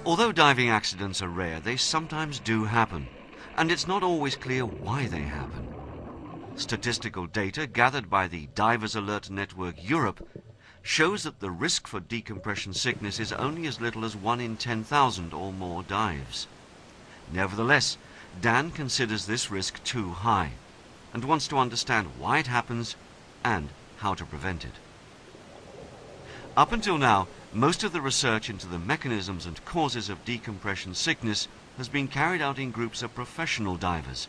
Although diving accidents are rare, they sometimes do happen, and it's not always clear why they happen. Statistical data gathered by the Divers Alert Network Europe shows that the risk for decompression sickness is only as little as 1 in 10,000 or more dives. Nevertheless, Dan considers this risk too high and wants to understand why it happens and how to prevent it. Up until now, most of the research into the mechanisms and causes of decompression sickness has been carried out in groups of professional divers,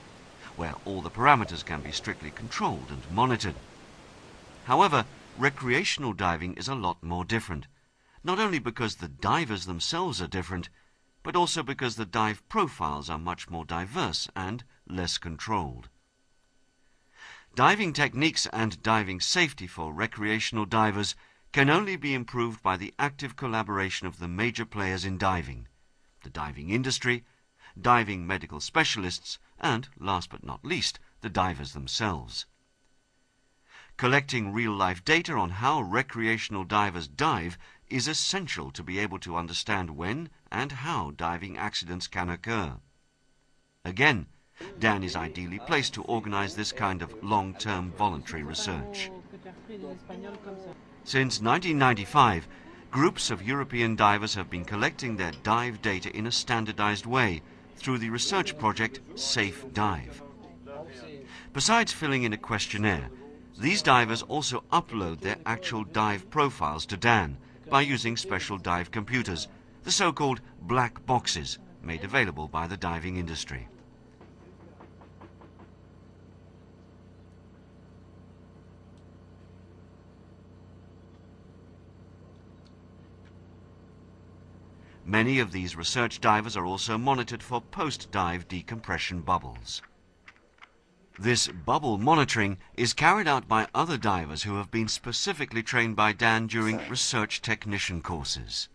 where all the parameters can be strictly controlled and monitored. However, recreational diving is a lot more different, not only because the divers themselves are different, but also because the dive profiles are much more diverse and less controlled. Diving techniques and diving safety for recreational divers can only be improved by the active collaboration of the major players in diving, the diving industry, diving medical specialists, and, last but not least, the divers themselves. Collecting real-life data on how recreational divers dive is essential to be able to understand when and how diving accidents can occur. Again, Dan is ideally placed to organize this kind of long-term voluntary research. Since 1995, groups of European divers have been collecting their dive data in a standardized way through the research project Safe Dive. Besides filling in a questionnaire, these divers also upload their actual dive profiles to Dan by using special dive computers, the so-called black boxes, made available by the diving industry. Many of these research divers are also monitored for post-dive decompression bubbles. This bubble monitoring is carried out by other divers who have been specifically trained by Dan during research technician courses.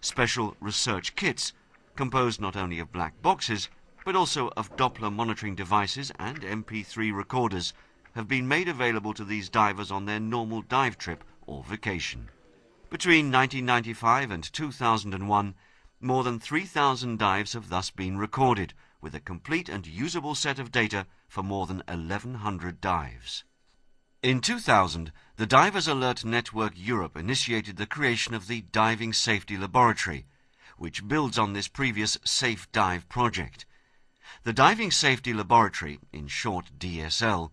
Special research kits, composed not only of black boxes, but also of Doppler monitoring devices and MP3 recorders, have been made available to these divers on their normal dive trip or vacation. Between 1995 and 2001, more than 3,000 dives have thus been recorded, with a complete and usable set of data for more than 1,100 dives. In 2000, the Divers Alert Network Europe initiated the creation of the Diving Safety Laboratory, which builds on this previous Safe Dive project. The Diving Safety Laboratory, in short DSL,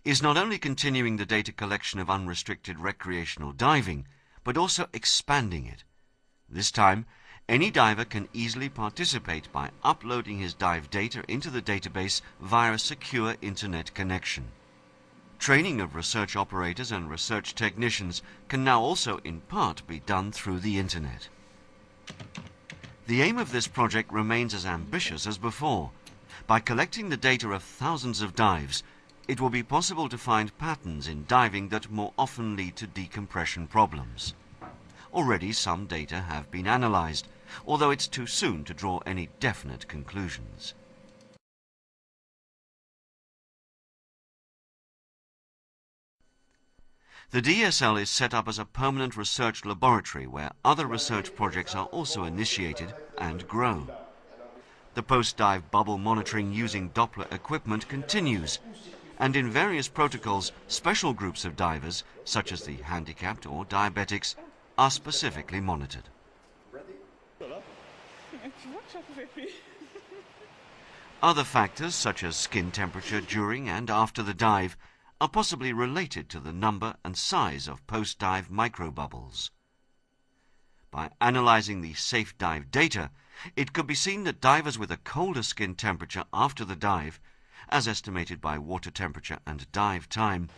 is not only continuing the data collection of unrestricted recreational diving, but also expanding it. This time, any diver can easily participate by uploading his dive data into the database via a secure internet connection. Training of research operators and research technicians can now also in part be done through the internet. The aim of this project remains as ambitious as before. By collecting the data of thousands of dives, it will be possible to find patterns in diving that more often lead to decompression problems. Already some data have been analyzed, although it's too soon to draw any definite conclusions. The DSL is set up as a permanent research laboratory where other research projects are also initiated and grow. The post-dive bubble monitoring using Doppler equipment continues, and in various protocols, special groups of divers, such as the handicapped or diabetics, are specifically monitored. Other factors, such as skin temperature during and after the dive, are possibly related to the number and size of post-dive microbubbles. By analyzing the safe dive data, it could be seen that divers with a colder skin temperature after the dive, as estimated by water temperature and dive time,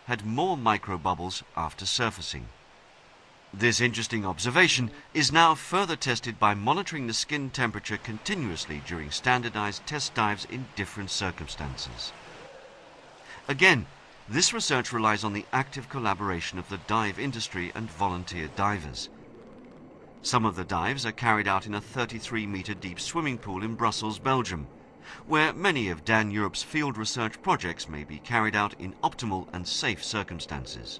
had more microbubbles after surfacing. This interesting observation is now further tested by monitoring the skin temperature continuously during standardized test dives in different circumstances. Again, this research relies on the active collaboration of the dive industry and volunteer divers. Some of the dives are carried out in a 33-meter deep swimming pool in Brussels, Belgium, where many of Dan Europe's field research projects may be carried out in optimal and safe circumstances.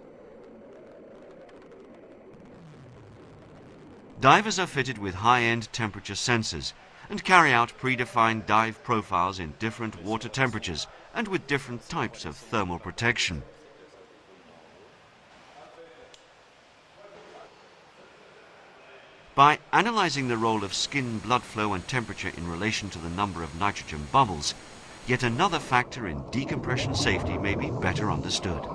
Divers are fitted with high-end temperature sensors and carry out predefined dive profiles in different water temperatures and with different types of thermal protection. By analyzing the role of skin blood flow and temperature in relation to the number of nitrogen bubbles, yet another factor in decompression safety may be better understood.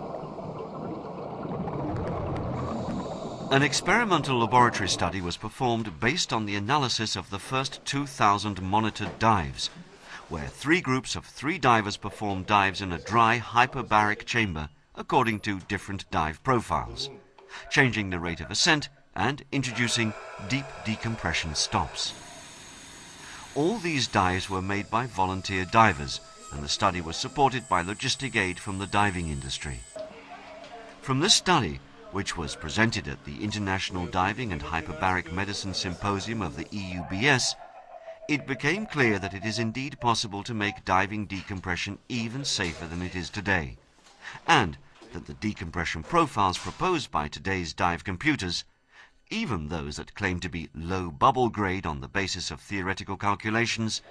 An experimental laboratory study was performed based on the analysis of the first 2,000 monitored dives, where 3 groups of 3 divers performed dives in a dry hyperbaric chamber according to different dive profiles, changing the rate of ascent and introducing deep decompression stops. All these dives were made by volunteer divers, and the study was supported by logistic aid from the diving industry. From this study, which was presented at the International Diving and Hyperbaric Medicine Symposium of the EUBS, it became clear that it is indeed possible to make diving decompression even safer than it is today, and that the decompression profiles proposed by today's dive computers, even those that claim to be low bubble grade on the basis of theoretical calculations,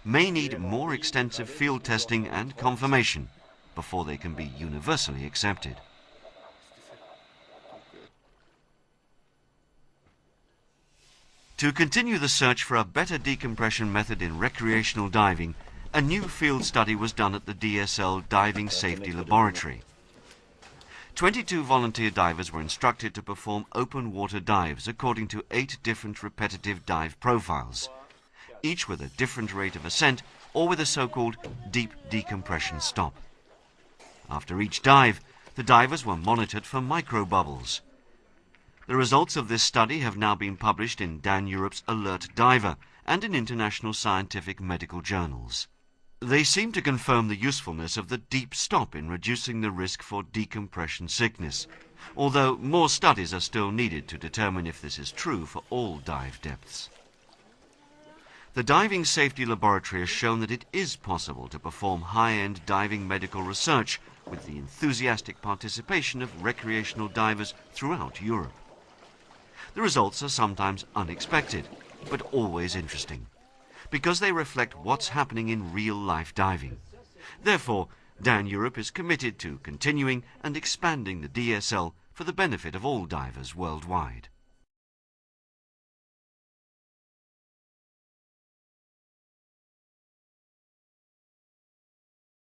may need more extensive field testing and confirmation before they can be universally accepted. To continue the search for a better decompression method in recreational diving, a new field study was done at the DSL Diving Safety Laboratory. 22 volunteer divers were instructed to perform open water dives according to 8 different repetitive dive profiles, each with a different rate of ascent or with a so-called deep decompression stop. After each dive, the divers were monitored for microbubbles. The results of this study have now been published in Dan Europe's Alert Diver and in international scientific medical journals. They seem to confirm the usefulness of the deep stop in reducing the risk for decompression sickness, although more studies are still needed to determine if this is true for all dive depths. The Diving Safety Laboratory has shown that it is possible to perform high-end diving medical research with the enthusiastic participation of recreational divers throughout Europe. The results are sometimes unexpected, but always interesting, because they reflect what's happening in real-life diving. Therefore, Dan Europe is committed to continuing and expanding the DSL for the benefit of all divers worldwide.